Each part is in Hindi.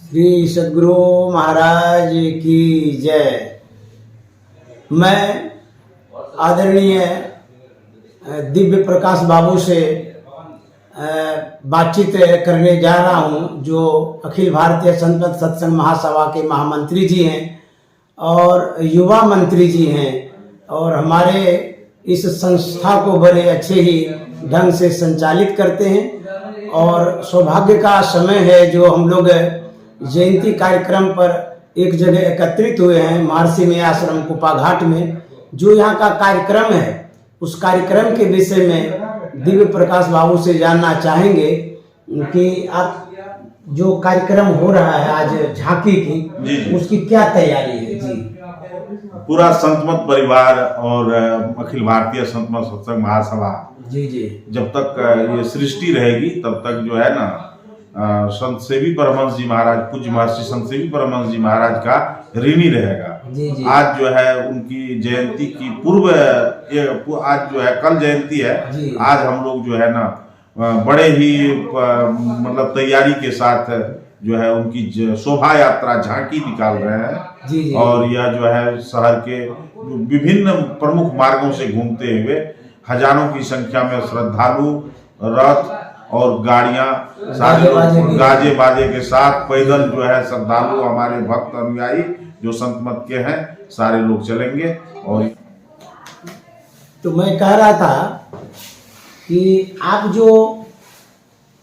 श्री सद्गुरु महाराज की जय। मैं आदरणीय दिव्य प्रकाश बाबू से बातचीत करने जा रहा हूं, जो अखिल भारतीय संत सत्संग महासभा के महामंत्री जी हैं और युवा मंत्री जी हैं, और हमारे इस संस्था को बड़े अच्छे ही ढंग से संचालित करते हैं। और सौभाग्य का समय है जो हम लोग जयंती कार्यक्रम पर एक जगह एकत्रित हुए हैं, महर्षि में आश्रम कुपाघाट में। जो यहाँ का कार्यक्रम है, उस कार्यक्रम के विषय में दिव्य प्रकाश बाबू से जानना चाहेंगे कि आप जो कार्यक्रम हो रहा है आज झांकी की, उसकी क्या तैयारी है? जी, पूरा संतमत परिवार और अखिल भारतीय संतमत सत्संग महासभा जी जी जब तक ये सृष्टि रहेगी तब तक जो है ना, संत सेवी परमहंस जी महाराज, पूज्य महर्षि संत सेवी परमहंस जी महाराज का ऋणी रहेगा। जी जी। आज जो है उनकी जयंती की पूर्व, आज जो है कल जयंती है, आज हम लोग जो है ना बड़े ही मतलब तैयारी के साथ जो है उनकी शोभा यात्रा झांकी निकाल रहे हैं। जी जी। और यह जो है शहर के विभिन्न प्रमुख मार्गों से घूमते हुए हजारों की संख्या में श्रद्धालु, रथ और गाड़ियां, सारे लोग गाजे बाजे के साथ पैदल जो है श्रद्धालु, हमारे भक्त अनुयायी जो संत मत के हैं, सारे लोग चलेंगे। और तो मैं कह रहा था कि आप जो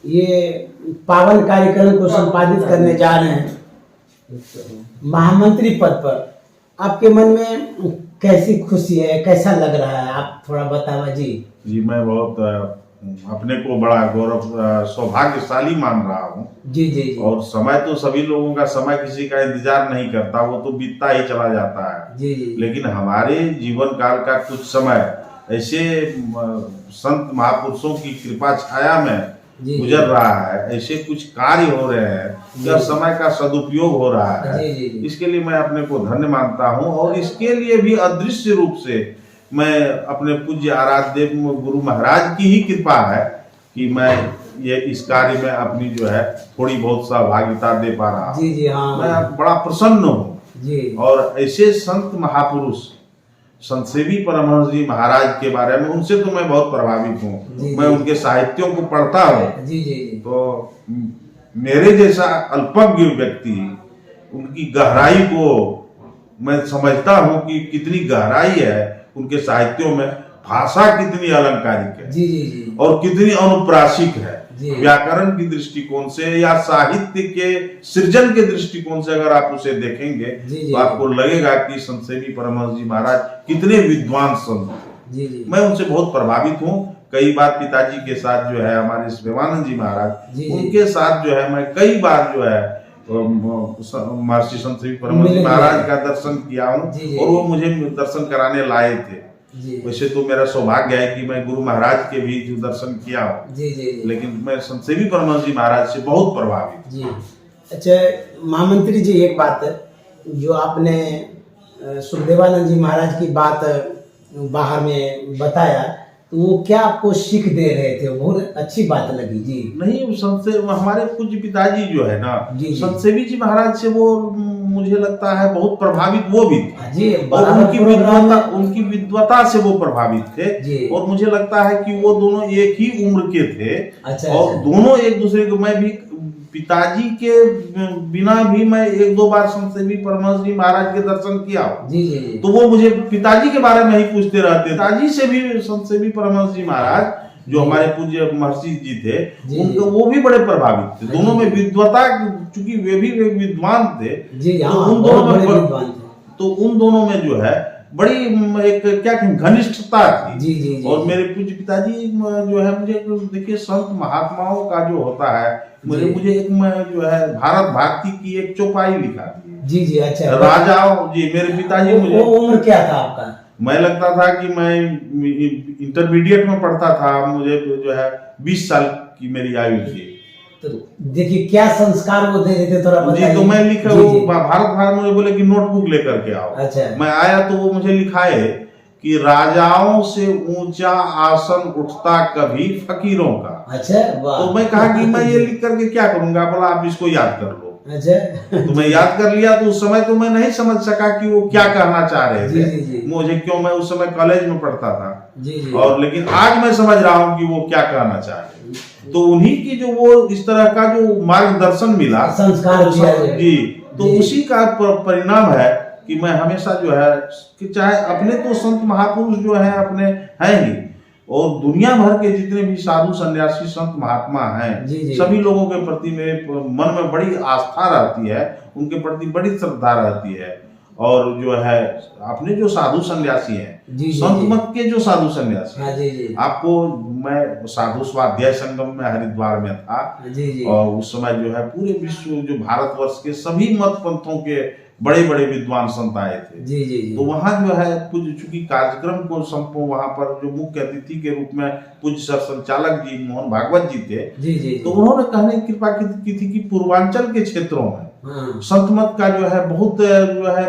ये पावन कार्यक्रम को संपादित करने जा रहे हैं महामंत्री पद पर, आपके मन में कैसी खुशी है, कैसा लग रहा है, आप थोड़ा बतावा जी। जी, मैं बहुत अपने को बड़ा गौरव, सौभाग्यशाली मान रहा हूँ। जी जी जी। और समय तो सभी लोगों का, समय किसी का इंतजार नहीं करता, वो तो बीतता ही चला जाता है। जी जी। लेकिन हमारे जीवन काल का कुछ समय ऐसे संत महापुरुषों की कृपा छाया में गुजर रहा है, ऐसे कुछ कार्य हो रहे हैं, जब समय का सदुपयोग हो रहा है। इसके लिए मैं अपने को धन्य मानता हूँ। और इसके लिए भी अदृश्य रूप से मैं अपने पूज्य आराध्य गुरु महाराज की ही कृपा है कि मैं ये इस कार्य में अपनी जो है थोड़ी बहुत सहभागिता दे पा रहा हूँ। जी जी हाँ। मैं बड़ा प्रसन्न हूँ। और ऐसे संत महापुरुष, संत सेवी परमहंस जी महाराज के बारे में, उनसे तो मैं बहुत प्रभावित हूँ। मैं उनके साहित्यों को पढ़ता हूँ तो मेरे जैसा अल्पज्ञ व्यक्ति उनकी गहराई को मैं समझता हूँ कि कितनी गहराई है उनके साहित्यों में, भाषा कितनी अलंकारिक है। जी जी जी। और कितनी अनुप्रासिक है। व्याकरण की दृष्टिकोण से या साहित्य के सृजन के दृष्टिकोण से अगर आप उसे देखेंगे तो आपको लगेगा कि संत सेवी परमहंस जी महाराज कितने विद्वान संत। मैं उनसे बहुत प्रभावित हूँ। कई बार पिताजी के साथ जो है हमारे शिवानंद जी महाराज, उनके साथ जो है मैं कई बार जो है महर्षि संत सेवी परमहंस जी महाराज का दर्शन किया हूँ, और वो मुझे दर्शन कराने लाए थे। वैसे तो मेरा सौभाग्य है कि मैं गुरु महाराज के भी जो दर्शन किया हूँ, लेकिन मैं संत सेवी परमहंस जी महाराज से बहुत प्रभावित। जी अच्छा महामंत्री जी, एक बात जो आपने सुखदेवानंद जी महाराज की बात बाहर में बताया, तो वो क्या आपको सीख दे रहे थे? बहुत अच्छी बात लगी जी। नहीं, संत से हमारे पूज्य पिताजी जो है ना, संत सेवी जी महाराज से वो मुझे लगता है बहुत प्रभावित वो भी थे। और उनकी विद्वता से वो प्रभावित थे। और मुझे लगता है कि वो दोनों एक ही उम्र के थे। और दोनों एक दूसरे को, मैं भी पिताजी के बिना भी मैं एक दो बार संत सेवी परमहंस जी महाराज के दर्शन किया। तो वो मुझे पिताजी के बारे में ही पूछते रहते। पिताजी से भी संत सेवी परमहंस जी महाराज जो हमारे पूज्य महर्षि जी थे, उनको वो भी बड़े प्रभावित थे। दोनों में विद्वता, चूंकि वे भी विद्वान थे, तो उन दोनों में जो है बड़ी एक क्या घनिष्ठता थी। और मेरे पूज्य पिताजी जो है, मुझे देखिए संत महात्माओं का जो होता है, मुझे एक जो है भारत भारती की एक चौपाई लिखा थी। जी जी अच्छा। राजाओं जी, मेरे पिताजी, मुझे वो उम्र क्या था आपका? मैं लगता था कि मैं इंटरमीडिएट में पढ़ता था, मुझे जो है 20 साल की मेरी आयु थी। तो देखिए क्या संस्कार वो दे देते, थोड़ा बताइए। जी, तो मैं लिखा, भारत भारत मुझे बोले कि नोटबुक लेकर के आओ। अच्छा। मैं आया तो वो मुझे लिखाए कि राजाओं से ऊंचा आसन उठता कभी फकीरों का। अच्छा। तो मैं कहा कि मैं ये लिख करके क्या करूंगा? बोला आप इसको याद कर लो। अच्छा। तो मैं याद कर लिया, तो उस समय तो मैं नहीं समझ सका कि वो क्या कहना चाह रहे थे। जी। मुझे क्यों, मैं उस समय कॉलेज में पढ़ता था। जी। और लेकिन आज मैं समझ रहा हूँ कि वो क्या कहना चाह रहे। तो उन्हीं की जो वो इस तरह का जो मार्गदर्शन मिला, संस्कार जी, तो उसी का परिणाम है कि मैं हमेशा जो है कि चाहे अपने तो संत महापुरुष जो है अपने हैं ही, और दुनिया भर के जितने भी साधु सन्यासी संत महात्मा हैं, सभी लोगों के प्रति मेरे मन में बड़ी आस्था रहती है, उनके प्रति बड़ी श्रद्धा रहती है। और जो है अपने जो साधु सन्यासी हैं, संत मत के जो साधु सन्यासी हैं, आपको मैं साधु स्वाध्याय संगम में हरिद्वार में था, और उस समय जो है पूरे विश्व जो भारतवर्ष के सभी मत पंथों के बड़े बड़े विद्वान संत आए थे। तो वहाँ जो है पूज्य, चूंकि कार्यक्रम को वहाँ पर जो मुख्य अतिथि के रूप में पूज्य सर संचालक जी मोहन भागवत जी थे, तो उन्होंने कहने की कृपा की थी कि पूर्वांचल के क्षेत्रों में संत मत का जो है बहुत जो है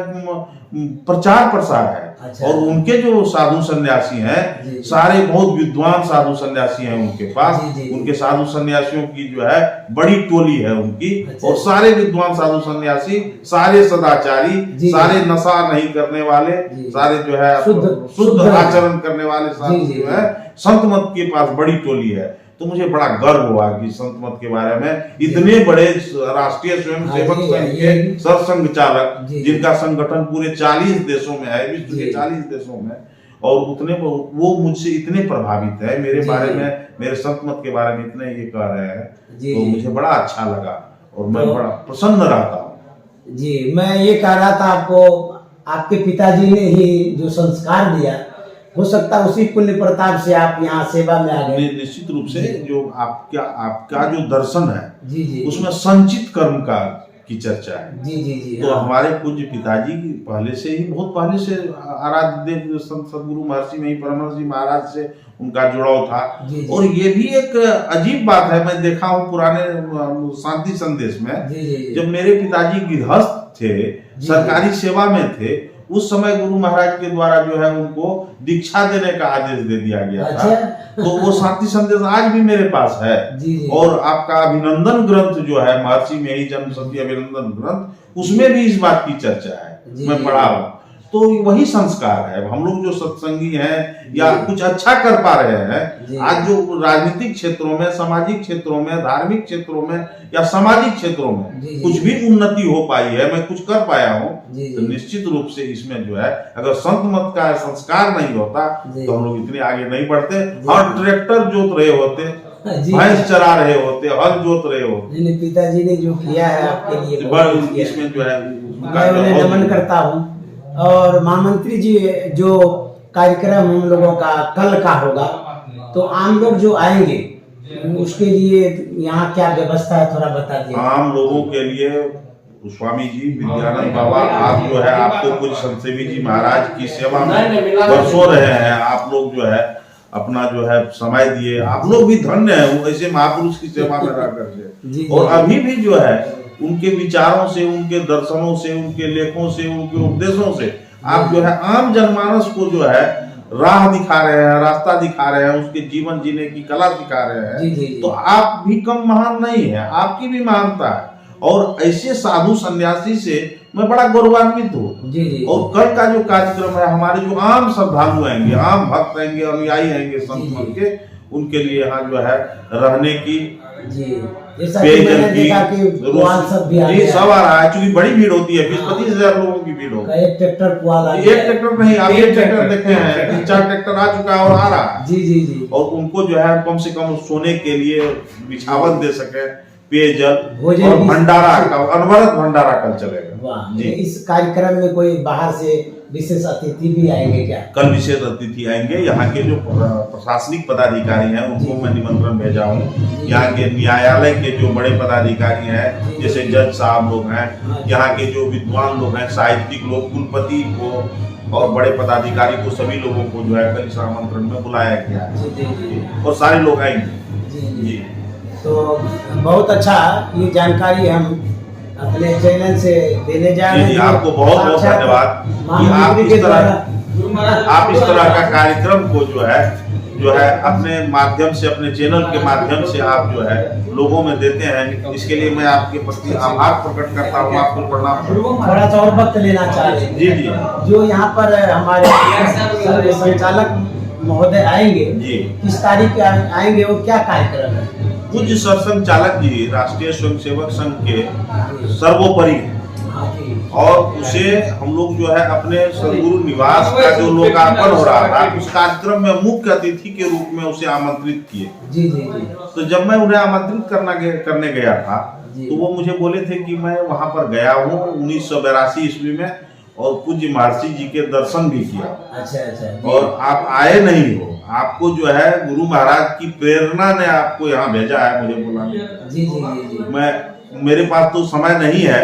प्रचार प्रसार है। अच्छा। और उनके जो साधु सन्यासी हैं सारे बहुत विद्वान साधु सन्यासी हैं उनके पास। उनके साधु सन्यासियों की जो है बड़ी टोली है उनकी। अच्छा। और सारे विद्वान साधु सन्यासी, सारे सदाचारी, सारे नशा नहीं करने वाले, सारे जो है शुद्ध आचरण करने वाले साधु जो है संत मत के पास बड़ी टोली है। तो मुझे बड़ा गर्व हुआ कि संत मत के बारे में इतने बड़े राष्ट्रीय स्वयंसेवक संघ के सरसंघ चालक, जिनका संगठन पूरे 40 देशों में है, विश्व के 40 देशों में, और उतने वो मुझसे इतने प्रभावित है, मेरे बारे में, मेरे संत मत के बारे में इतने ये कह रहे हैं, तो मुझे बड़ा अच्छा लगा और मैं बड़ा प्रसन्न रहता हूँ। जी, मैं ये कह रहा था आपको, आपके पिताजी ने ही जो संस्कार दिया, हो सकता है उसी पुण्य प्रताप से आप यहाँ सेवा में आ गए। निश्चित रूप से जो आपका जो दर्शन है, उसमें संचित कर्म का की चर्चा है। तो हमारे पूज्य पिताजी पहले से ही, बहुत पहले से आराध्य देव संत सदगुरु महर्षि में ही परमहंस जी महाराज से उनका जुड़ाव था। और ये भी एक अजीब बात है, मैं देखा हूँ पुराने शांति संदेश में, जब मेरे पिताजी गृहस्थ थे, सरकारी सेवा में थे, उस समय गुरु महाराज के द्वारा जो है उनको दीक्षा देने का आदेश दे दिया गया था। तो वो शांति संदेश आज भी मेरे पास है। और आपका अभिनंदन ग्रंथ जो है, महर्षि में ही जन्म शती अभिनंदन ग्रंथ, उसमें भी इस बात की चर्चा है, मैं पढ़ा हूँ। तो वही संस्कार है। हम लोग जो सत्संगी हैं या कुछ अच्छा कर पा रहे हैं, आज जो राजनीतिक क्षेत्रों में, सामाजिक क्षेत्रों में, धार्मिक क्षेत्रों में या सामाजिक क्षेत्रों में कुछ भी उन्नति हो पाई है, मैं कुछ कर पाया हूँ, तो निश्चित रूप से इसमें जो है, अगर संत मत का संस्कार नहीं होता तो हम लोग इतने आगे नहीं बढ़ते। हर ट्रैक्टर जोत रहे होते, भैंस चरा रहे होते, हल जोत रहे होते। पिताजी ने जो किया है आपके लिए, इसमें जो है मैं उन्हें नमन करता हूँ। और महामंत्री जी, जो कार्यक्रम हम लोगों का कल का होगा, तो आम लोग जो आएंगे उसके लिए यहाँ क्या व्यवस्था है, थोड़ा बता दीजिए। आम लोगों के लिए स्वामी जी विद्यानंद बाबा, आप जो है, आपको कुछ संतसेवी जी महाराज की सेवा में वर्षों रहे हैं, आप लोग जो है अपना जो है समय दिए, आप लोग भी धन्य है ऐसे महापुरुष की सेवा में रह करके। और अभी भी जो है उनके विचारों से, उनके दर्शनों से, उनके लेखों से, उनके उपदेशों से आप जो है आम जनमानस को जो है राह दिखा रहे हैं, रास्ता दिखा रहे हैं, उसके जीवन जीने की कला सिखा रहे हैं। तो आप भी कम महान नहीं है, आपकी भी महानता है। और ऐसे साधु सन्यासी से मैं बड़ा गौरवान्वित हूँ। और कल का जो कार्यक्रम है, हमारे जो आम श्रद्धालु आएंगे, आम भक्त आएंगे, अनुयायी आएंगे संत मत के, उनके लिए यहाँ जो है रहने की, पेयजल की, सब आ रहा है, क्योंकि बड़ी भीड़ होती है, 20-25 लोगों की भीड़ होगी। एक ट्रैक्टर नहीं, आप एक ट्रैक्टर देखे हैं, 3-4 ट्रैक्टर आ चुका है और आ रहा है। जी। और उनको जो है कम से कम सोने के लिए बिछावन दे सके, पेयजल और भंडारा का, अनवरत भंडारा कल चलेगा। जी, इस कार्यक्रम में कोई बाहर से विशेष अतिथि भी आएंगे क्या? कल विशेष अतिथि आएंगे, यहाँ के जो प्रशासनिक पदाधिकारी हैं उनको मैं निमंत्रण भेजा हूँ। यहाँ के न्यायालय के जो बड़े पदाधिकारी हैं, जैसे जज साहब लोग हैं, यहाँ के जो विद्वान लोग हैं, साहित्यिक लोग, कुलपति को और बड़े पदाधिकारी को, सभी लोगों को जो है कल इस आमंत्रण में बुलाया गया है और सारे लोग आएंगे। जी, तो बहुत अच्छा ये जानकारी हम अपने चैनल से देने जा रहे हैं। आपको बहुत बहुत धन्यवाद कि आप इस तरह का कार्यक्रम को जो है जो है अपने माध्यम से, अपने चैनल के माध्यम से आप जो है लोगों में देते हैं, इसके लिए मैं आपके प्रति आभार प्रकट करता हूँ, आपको प्रणाम। थोड़ा सा और वक्त लेना चाह रहे हैं। जी जी। जो यहाँ पर हमारे संचालक महोदय आएंगे जी, किस तारीख के आएंगे और क्या कार्यक्रम है? पूज्य सरसंघचालक जी राष्ट्रीय स्वयंसेवक संघ के सर्वोपरि हैं और उसे हम लोग जो है अपने सदगुरु निवास का जो लोकार्पण हो रहा था उस कार्यक्रम में मुख्य अतिथि के रूप में उसे आमंत्रित किए। जी जी जी। तो जब मैं उन्हें आमंत्रित करने गया था तो वो मुझे बोले थे कि मैं वहां पर गया हूँ 1982 ईस्वी में और पूज्य महर्षि जी के दर्शन भी किया। अच्छा। और आप आए नहीं हो, आपको जो है गुरु महाराज की प्रेरणा ने आपको यहाँ भेजा है मुझे बुलाने। जी। मेरे पास तो समय नहीं है,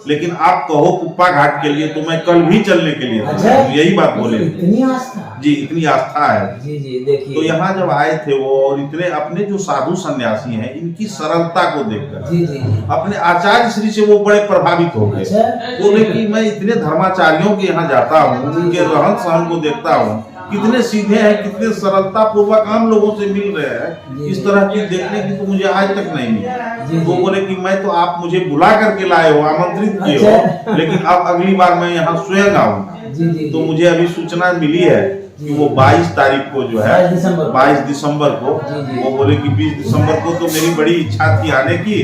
लेकिन आप कहो कुप्पा घाट के लिए तो मैं कल भी चलने के लिए यही बात बोले। इतनी आस्था? जी, इतनी आस्था है। जी देखिए, तो यहाँ जब आए थे वो और इतने अपने जो साधु सन्यासी हैं इनकी सरलता को देखकर जी अपने आचार्य श्री से वो बड़े प्रभावित हो गए। बोले कि मैं इतने धर्माचार्यों के यहाँ जाता हूँ, उनके रहन सहन को देखता हूँ, कितने सीधे हैं, कितने सरलता पूर्वक आम लोगों से मिल रहे हैं, इस तरह की देखने की तो मुझे आज तक नहीं मिली। तो बोले कि मैं तो आप मुझे बुला करके लाए हो, आमंत्रित किए हो, लेकिन अब अगली बार मैं यहाँ स्वयं आऊंगा। तो मुझे अभी सूचना मिली है कि वो 22 तारीख को जो है 22 दिसंबर को वो बोले कि 20 दिसंबर को तो मेरी बड़ी इच्छा थी आने की,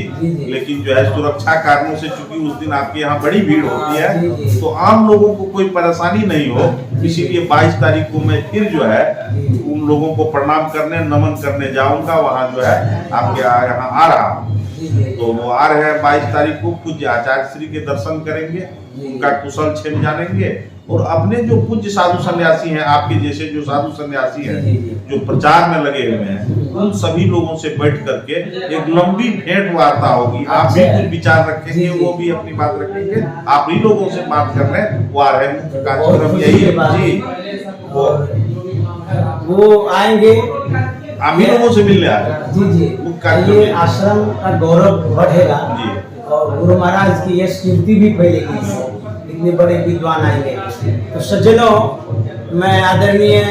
लेकिन जो है सुरक्षा कारणों से, चूंकि उस दिन आपके यहाँ बड़ी भीड़ होती है तो आम लोगों को कोई परेशानी नहीं हो, इसीलिए 22 तारीख को मैं फिर जो है उन लोगों को प्रणाम करने, नमन करने जाऊंगा। वहाँ जो है आपके यहाँ आ रहा हूँ। तो वो आ रहे हैं 22 तारीख को, पूज्य आचार्य श्री के दर्शन करेंगे, उनका कुशल क्षेम जानेंगे और अपने जो पूज्य साधु सन्यासी हैं, आपके जैसे जो साधु सन्यासी हैं जो प्रचार में लगे हुए हैं, उन सभी लोगों से बैठ करके एक लंबी भेंट वार्ता होगी। आप भी कुछ विचार रखेंगे, वो भी अपनी बात रखेंगे, आप ही लोगों से बात कर रहे हैं। वो आ रहे हैं, कार्यक्रम यही है जी। वो आएंगे, आप ही लोगों से मिलने आ रहे हैं। जी। ये आश्रम का गौरव बढ़ेगा और गुरु महाराज की ये कीर्ति भी फैलेगी, इतने बड़े विद्वान आएंगे। तो सज्जनों, मैं आदरणीय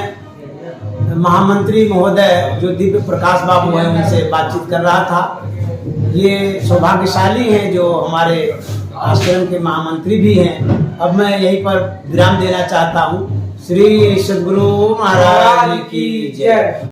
महामंत्री महोदय जो दिव्य प्रकाश बाबू हैं उनसे बातचीत कर रहा था। ये सौभाग्यशाली हैं जो हमारे आश्रम के महामंत्री भी हैं। अब मैं यहीं पर विराम देना चाहता हूँ। श्री सद्गुरु महाराज की जय।